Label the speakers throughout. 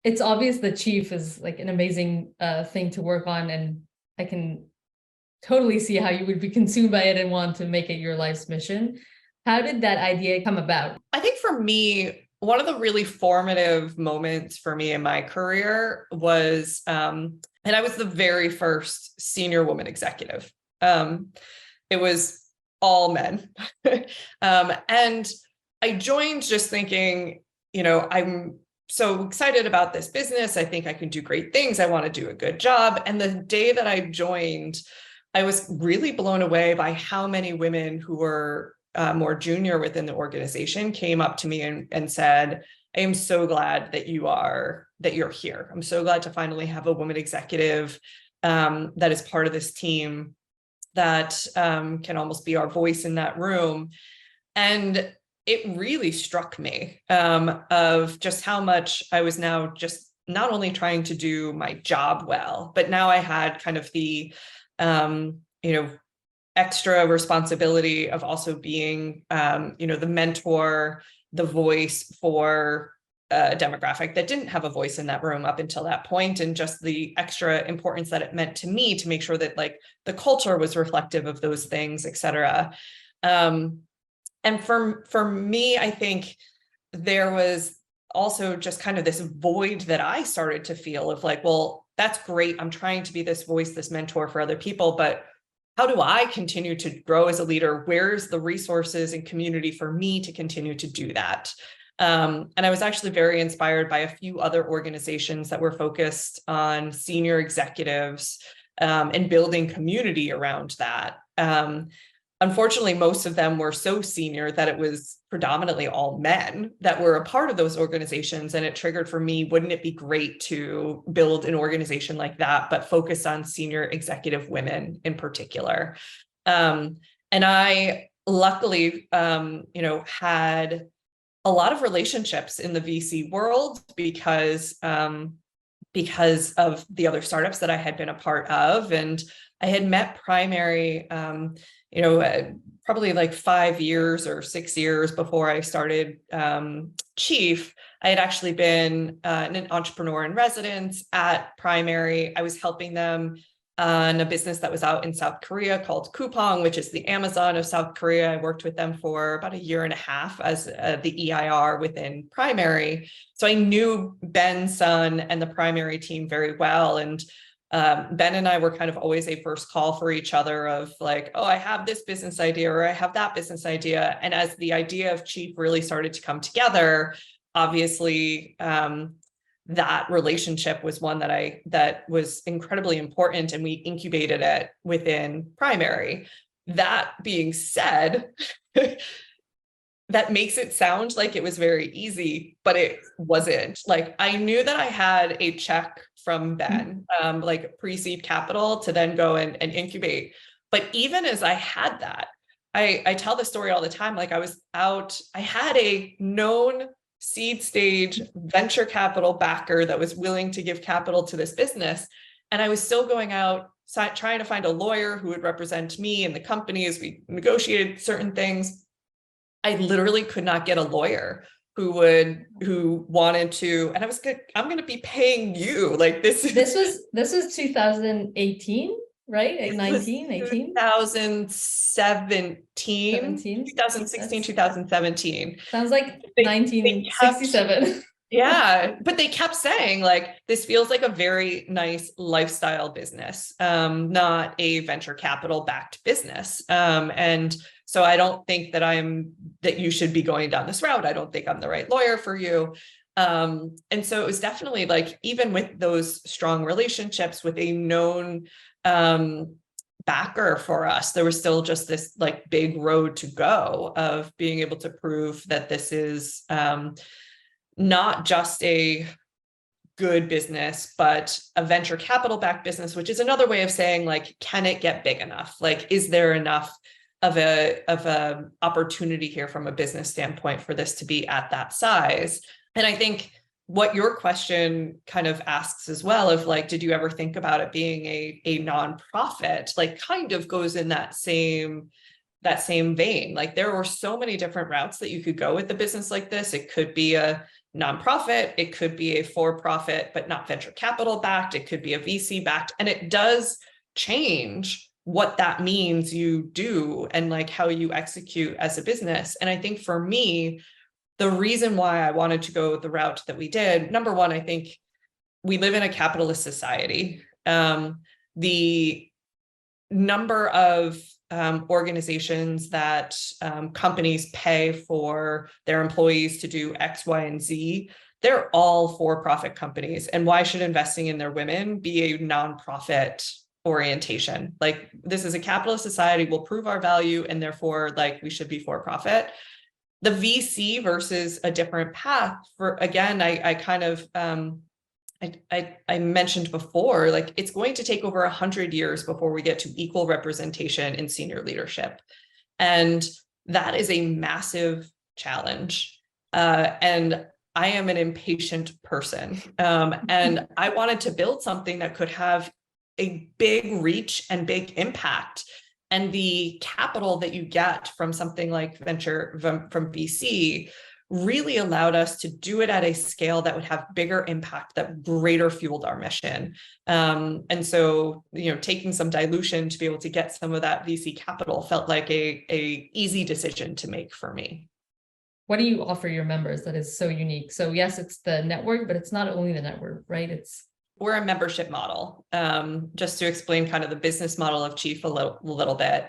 Speaker 1: it's obvious that Chief is like an amazing thing to work on, and I can totally see how you would be consumed by it and want to make it your life's mission. How did that idea come about?
Speaker 2: I think for me, one of the really formative moments for me in my career was, and I was the very first senior woman executive. It was all men. And I joined just thinking, I'm so excited about this business. I think I can do great things. I want to do a good job. And the day that I joined, I was really blown away by how many women who were more junior within the organization came up to me and said, I am so glad that you're here. I'm so glad to finally have a woman executive that is part of this team that can almost be our voice in that room. And it really struck me of just how much I was now just not only trying to do my job well, but now I had kind of the extra responsibility of also being, the mentor, the voice for a demographic that didn't have a voice in that room up until that point, and just the extra importance that it meant to me to make sure that like the culture was reflective of those things, et cetera. And for me, I think there was also just kind of this void that I started to feel of like, well, that's great. I'm trying to be this voice, this mentor for other people, but how do I continue to grow as a leader? Where's the resources and community for me to continue to do that? And I was actually very inspired by a few other organizations that were focused on senior executives and building community around that. Unfortunately, most of them were so senior that it was predominantly all men that were a part of those organizations. And it triggered for me, wouldn't it be great to build an organization like that, but focus on senior executive women in particular? And I luckily, had a lot of relationships in the VC world because of the other startups that I had been a part of. And I had met Primary, probably like 5 years or 6 years before I started Chief. I had actually been an entrepreneur in residence at Primary. I was helping them on a business that was out in South Korea called Coupang, which is the Amazon of South Korea. I worked with them for about 1.5 years as the EIR within Primary. So I knew Ben Sun and the Primary team very well. And Ben and I were kind of always a first call for each other of like, oh, I have this business idea or I have that business idea. And as the idea of Chief really started to come together, obviously, that relationship was one that was incredibly important, and we incubated it within Primary. That being said, that makes it sound like it was very easy, but it wasn't. Like, I knew that I had a check from Ben, like pre-seed capital to then go and incubate. But even as I had that, I tell the story all the time. Like, I had a known seed stage venture capital backer that was willing to give capital to this business. And I was still going out trying to find a lawyer who would represent me and the company as we negotiated certain things. I literally could not get a lawyer who wanted to, and I was good. I'm going to be paying you like this.
Speaker 1: This was 2018, right? 19, 18?
Speaker 2: 2016, 2017.
Speaker 1: Sounds like 1967.
Speaker 2: Yeah, but they kept saying like, this feels like a very nice lifestyle business, not a venture capital backed business. And so I don't think that you should be going down this route. I don't think I'm the right lawyer for you. And so it was definitely like, even with those strong relationships with a known backer for us, there was still just this like big road to go of being able to prove that this is not just a good business, but a venture capital backed business, which is another way of saying like, can it get big enough? Like, is there enough of a opportunity here from a business standpoint for this to be at that size? And I think what your question kind of asks as well of like, did you ever think about it being a nonprofit? Like, kind of goes in that same vein. Like, there were so many different routes that you could go with a business like this. It could be a nonprofit, it could be a for-profit, but not venture capital backed, it could be a VC backed, and it does change what that means you do and like how you execute as a business. And I think for me, the reason why I wanted to go the route that we did, number one, I think we live in a capitalist society. The number of organizations that companies pay for their employees to do X, Y, and Z, they're all for-profit companies. And why should investing in their women be a nonprofit orientation? Like, this is a capitalist society, we'll prove our value, and therefore, like, we should be for-profit. The VC versus a different path, for, again, I kind of I mentioned before, like, it's going to take over 100 years before we get to equal representation in senior leadership. And that is a massive challenge. And I am an impatient person. And I wanted to build something that could have a big reach and big impact. And the capital that you get from something like venture from VC really allowed us to do it at a scale that would have bigger impact, that greater fueled our mission. And so, taking some dilution to be able to get some of that VC capital felt like a easy decision to make for me.
Speaker 1: What do you offer your members that is so unique? So yes, it's the network, but it's not only the network, right?
Speaker 2: We're a membership model. Just to explain kind of the business model of Chief a little bit.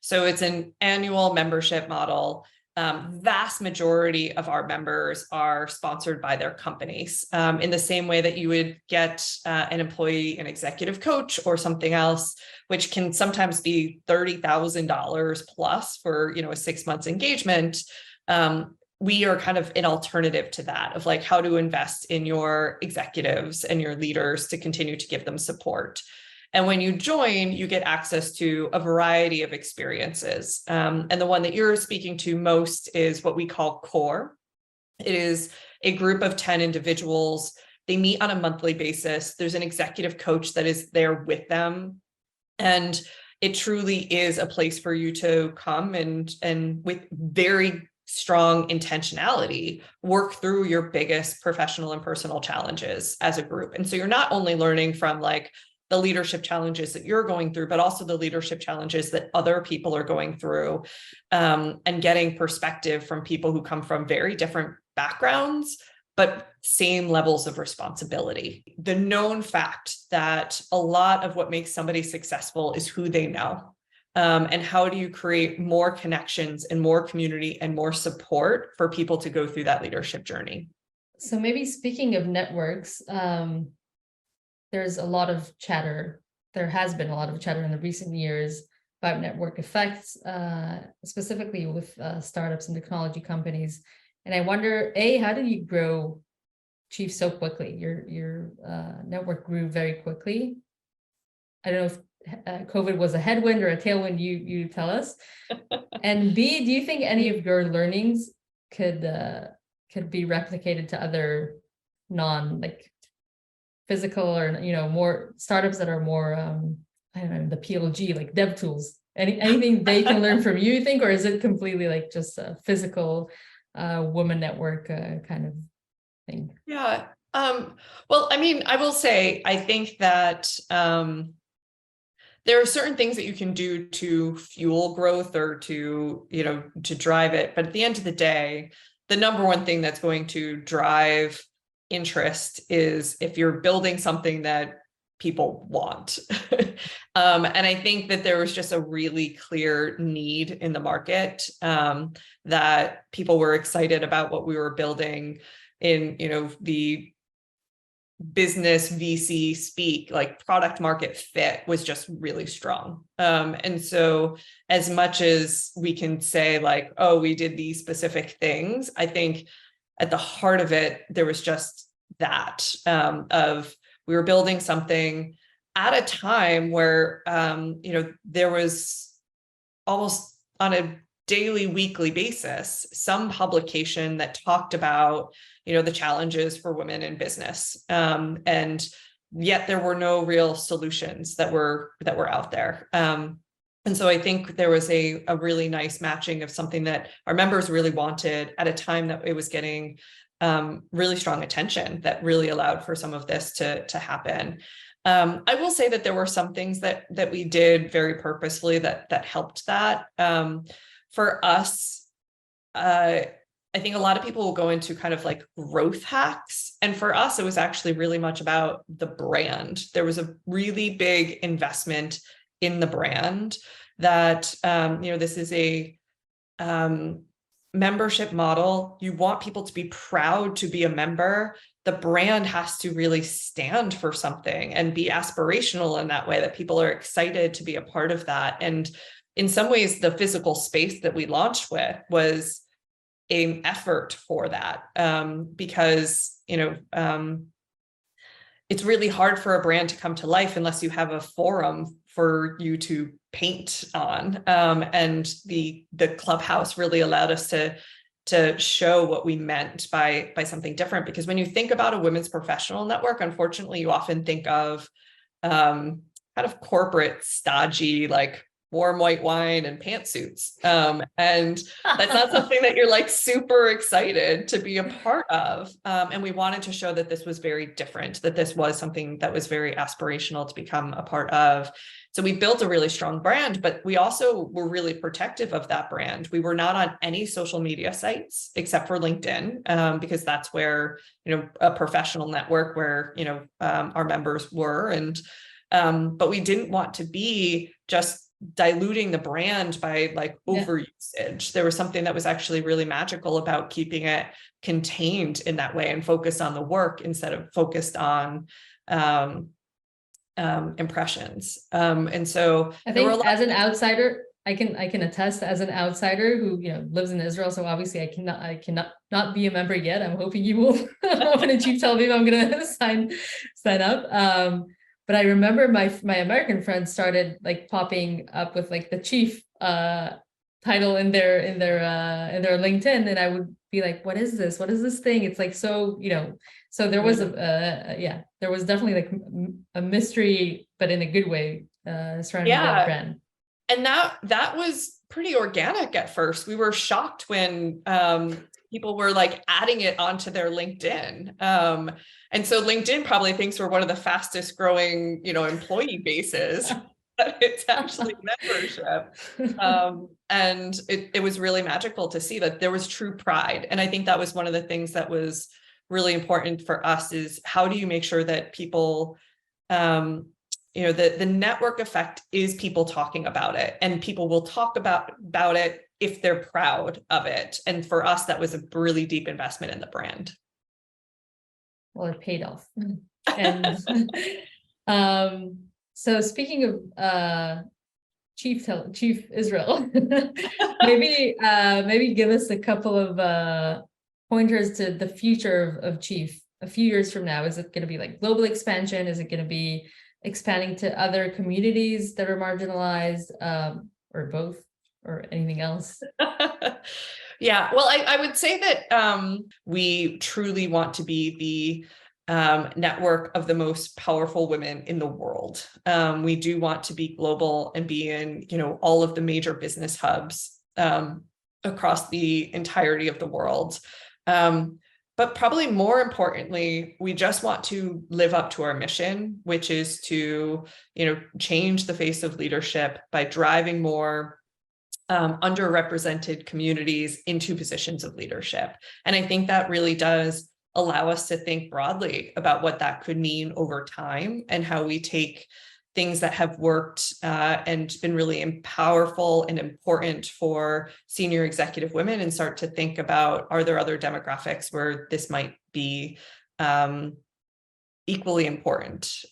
Speaker 2: So it's an annual membership model. Vast majority of our members are sponsored by their companies, in the same way that you would get an employee, an executive coach or something else, which can sometimes be $30,000 plus for, a 6 months engagement. We are kind of an alternative to that, of like how to invest in your executives and your leaders to continue to give them support. And when you join, you get access to a variety of experiences. And the one that you're speaking to most is what we call CORE. It is a group of 10 individuals. They meet on a monthly basis. There's an executive coach that is there with them. And it truly is a place for you to come and with very strong intentionality, work through your biggest professional and personal challenges as a group. And so you're not only learning from like the leadership challenges that you're going through, but also the leadership challenges that other people are going through, and getting perspective from people who come from very different backgrounds, but same levels of responsibility. The known fact that a lot of what makes somebody successful is who they know. And how do you create more connections and more community and more support for people to go through that leadership journey?
Speaker 1: So maybe speaking of networks, there's a lot of chatter. There has been a lot of chatter in the recent years about network effects, specifically with startups and technology companies. And I wonder, how did you grow Chief so quickly? Your network grew very quickly. I don't know if COVID was a headwind or a tailwind, you tell us. And B, do you think any of your learnings could be replicated to other physical or more startups that are more I don't know, the PLG, like dev tools? Anything they can learn from you think, or is it completely like just a physical woman network kind of thing?
Speaker 2: Yeah. Well, I mean, I will say, I think that there are certain things that you can do to fuel growth or to drive it. But at the end of the day, the number one thing that's going to drive interest is if you're building something that people want. And I think that there was just a really clear need in the market, that people were excited about what we were building in, the business VC speak, like product market fit was just really strong. And so as much as we can say like, oh, we did these specific things, I think at the heart of it, there was just that of we were building something at a time where, there was almost on a daily, weekly basis, some publication that talked about, the challenges for women in business. And yet there were no real solutions that were out there. And so I think there was a really nice matching of something that our members really wanted at a time that it was getting really strong attention that really allowed for some of this to happen. I will say that there were some things that we did very purposefully that helped that. For us, I think a lot of people will go into kind of like growth hacks. And for us, it was actually really much about the brand. There was a really big investment in the brand that, this is a membership model. You want people to be proud to be a member. The brand has to really stand for something and be aspirational in that way, that people are excited to be a part of that. And in some ways, the physical space that we launched with was an effort for that, because it's really hard for a brand to come to life unless you have a forum for you to paint on, and the Clubhouse really allowed us to show what we meant by something different. Because when you think about a women's professional network, unfortunately, you often think of kind of corporate, stodgy, like warm white wine and pantsuits. And that's not something that you're like super excited to be a part of. And we wanted to show that this was very different, that this was something that was very aspirational to become a part of. So we built a really strong brand, but we also were really protective of that brand. We were not on any social media sites except for LinkedIn, because that's where, a professional network where, our members were. And, but we didn't want to be just diluting the brand by like overusage. There was something that was actually really magical about keeping it contained in that way and focused on the work instead of focused on impressions. And so
Speaker 1: I think as an outsider, I can attest, as an outsider who lives in Israel. So obviously I cannot not be a member yet. I'm hoping you will. When a chief tells me I'm gonna sign up. But I remember my American friends started like popping up with like the chief title in their LinkedIn, and I would be like, what is this? What is this thing? It's like, so so there was there was definitely like a mystery, but in a good way, surrounding that brand.
Speaker 2: And that was pretty organic at first. We were shocked when people were like adding it onto their LinkedIn. And so LinkedIn probably thinks we're one of the fastest growing, employee bases, but it's actually membership. And it was really magical to see that there was true pride. And I think that was one of the things that was really important for us, is how do you make sure that people, the network effect is people talking about it, and people will talk about it if they're proud of it. And for us, that was a really deep investment in the brand.
Speaker 1: Well, it paid off. And so speaking of Chief Israel, maybe give us a couple of pointers to the future of Chief a few years from now. Is it going to be like global expansion? Is it going to be expanding to other communities that are marginalized, or both, or anything else?
Speaker 2: Yeah, well, I would say that we truly want to be the network of the most powerful women in the world. We do want to be global and be in, all of the major business hubs across the entirety of the world. But probably more importantly, we just want to live up to our mission, which is to, change the face of leadership by driving more underrepresented communities into positions of leadership. And I think that really does allow us to think broadly about what that could mean over time, and how we take things that have worked and been really powerful and important for senior executive women, and start to think about, are there other demographics where this might be equally important?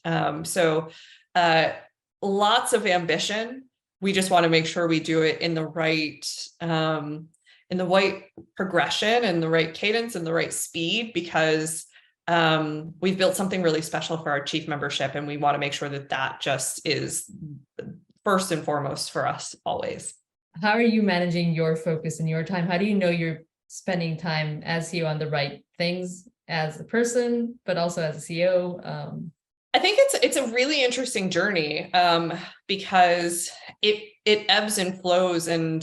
Speaker 2: So lots of ambition. We just want to make sure we do it in the right progression and the right cadence and the right speed, because we've built something really special for our chief membership, and we want to make sure that just is first and foremost for us always.
Speaker 1: How are you managing your focus and your time? How do you know you're spending time as CEO on the right things as a person, but also as a CEO?
Speaker 2: I think it's a really interesting journey, because it ebbs and flows, and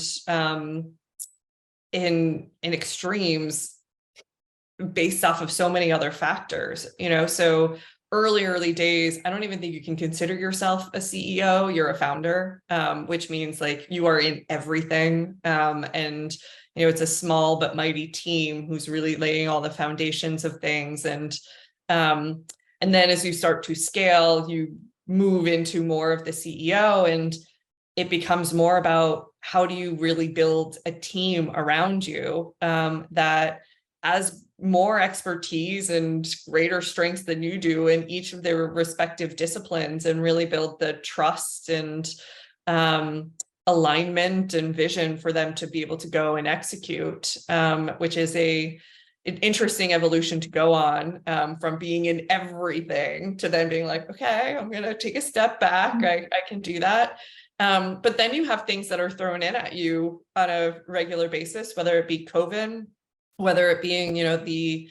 Speaker 2: in extremes. based off of so many other factors, so early days, I don't even think you can consider yourself a CEO. You're a founder, which means like you are in everything. And, it's a small but mighty team who's really laying all the foundations of things. And then as you start to scale, you move into more of the CEO, and it becomes more about how do you really build a team around you that has more expertise and greater strengths than you do in each of their respective disciplines, and really build the trust and alignment and vision for them to be able to go and execute, which is an interesting evolution to go on, from being in everything to then being like, okay, I'm going to take a step back. I can do that. But then you have things that are thrown in at you on a regular basis, whether it be COVID, whether it being, the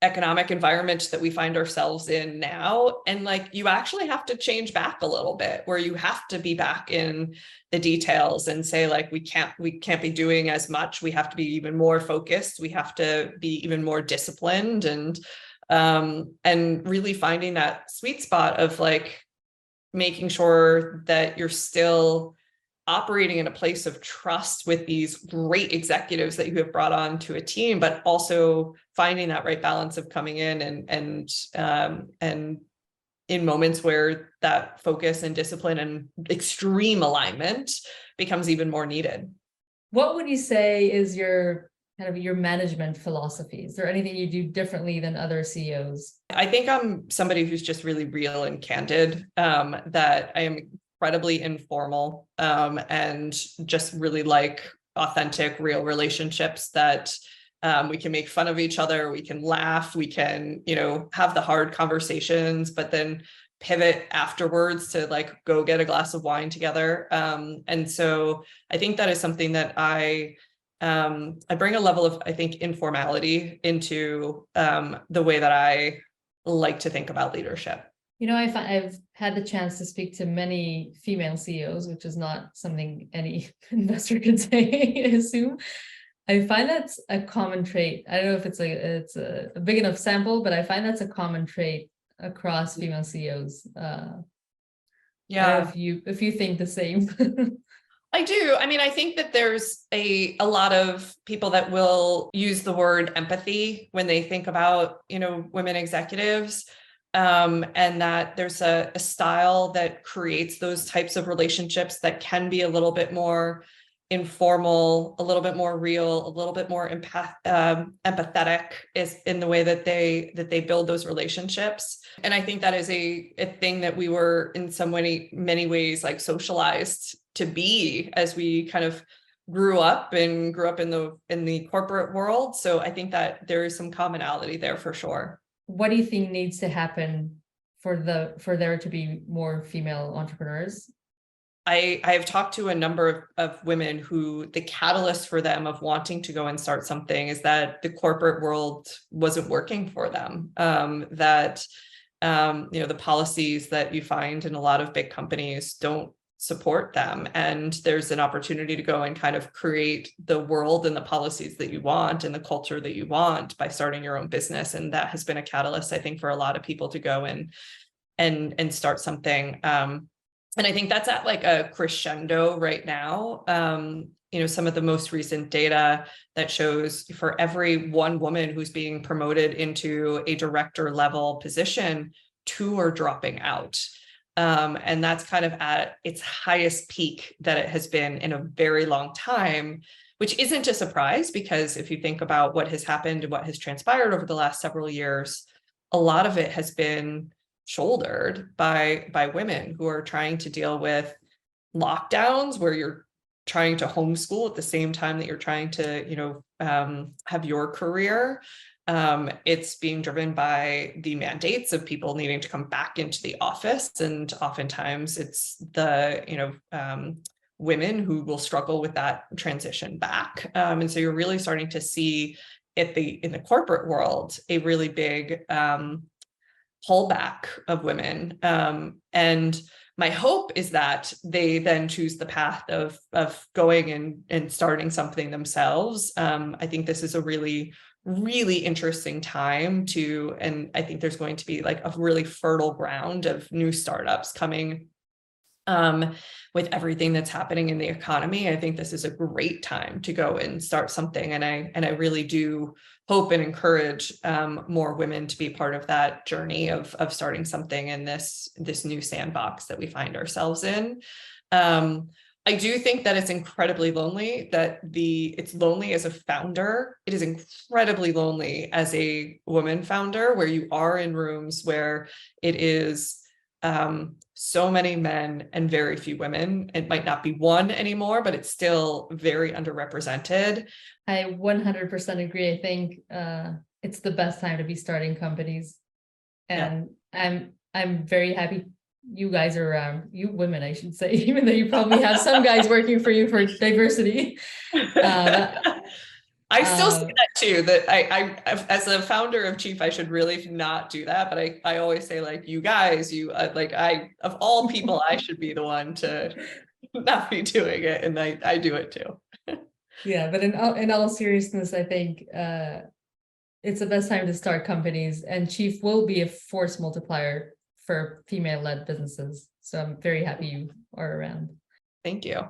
Speaker 2: economic environment that we find ourselves in now. And like, you actually have to change back a little bit, where you have to be back in the details and say, like, we can't be doing as much. We have to be even more focused. We have to be even more disciplined, and really finding that sweet spot of like making sure that you're still operating in a place of trust with these great executives that you have brought on to a team, but also finding that right balance of coming in and in moments where that focus and discipline and extreme alignment becomes even more needed.
Speaker 1: What would you say is your management philosophy? Is there anything you do differently than other CEOs?
Speaker 2: I think I'm somebody who's just really real and candid, that I am incredibly informal, and just really like authentic, real relationships that we can make fun of each other, we can laugh, we can, have the hard conversations, but then pivot afterwards to like go get a glass of wine together. And so I think that is something that I bring a level of, I think, informality into the way that I like to think about leadership.
Speaker 1: I've had the chance to speak to many female CEOs, which is not something any investor could say, I assume. I find that's a common trait. I don't know if it's a big enough sample, but I find that's a common trait across female CEOs.
Speaker 2: Yeah.
Speaker 1: If you think the same.
Speaker 2: I do. I mean, I think that there's a lot of people that will use the word empathy when they think about, women executives. And that there's a style that creates those types of relationships that can be a little bit more informal, a little bit more real, a little bit more empathetic is in the way that they build those relationships. And I think that is a thing that we were in so many ways like socialized to be as we kind of grew up in the corporate world. So I think that there is some commonality there for sure.
Speaker 1: What do you think needs to happen for there to be more female entrepreneurs?
Speaker 2: I have talked to a number of women who the catalyst for them of wanting to go and start something is that the corporate world wasn't working for them. The policies that you find in a lot of big companies don't support them. And there's an opportunity to go and kind of create the world and the policies that you want and the culture that you want by starting your own business. And that has been a catalyst, I think, for a lot of people to go and start something. And I think that's at like a crescendo right now. Some of the most recent data that shows for every one woman who's being promoted into a director level position, 2 are dropping out. And that's kind of at its highest peak that it has been in a very long time, which isn't a surprise because if you think about what has happened and what has transpired over the last several years, a lot of it has been shouldered by women who are trying to deal with lockdowns where you're trying to homeschool at the same time that you're trying to, have your career. It's being driven by the mandates of people needing to come back into the office. And oftentimes it's the, women who will struggle with that transition back. And so you're really starting to see in the corporate world, a really big pullback of women. And my hope is that they then choose the path of going and starting something themselves. I think this is a really really interesting time to, and I think there's going to be like a really fertile ground of new startups coming with everything that's happening in the economy. I think this is a great time to go and start something. And I really do hope and encourage more women to be part of that journey of starting something in this new sandbox that we find ourselves in. I do think that it's incredibly lonely, that it's lonely as a founder. It is incredibly lonely as a woman founder, where you are in rooms where it is so many men and very few women. It might not be one anymore, but it's still very underrepresented.
Speaker 1: I 100% agree. I think it's the best time to be starting companies. And yeah. I'm very happy you guys are around, you women, I should say, even though you probably have some guys working for you for diversity.
Speaker 2: I still say that too, that I as a founder of Chief, I should really not do that. But I always say, like, you guys, of all people, I should be the one to not be doing it. And I do it too.
Speaker 1: Yeah, but in all seriousness, I think it's the best time to start companies, and Chief will be a force multiplier for female-led businesses. So I'm very happy you are around.
Speaker 2: Thank you.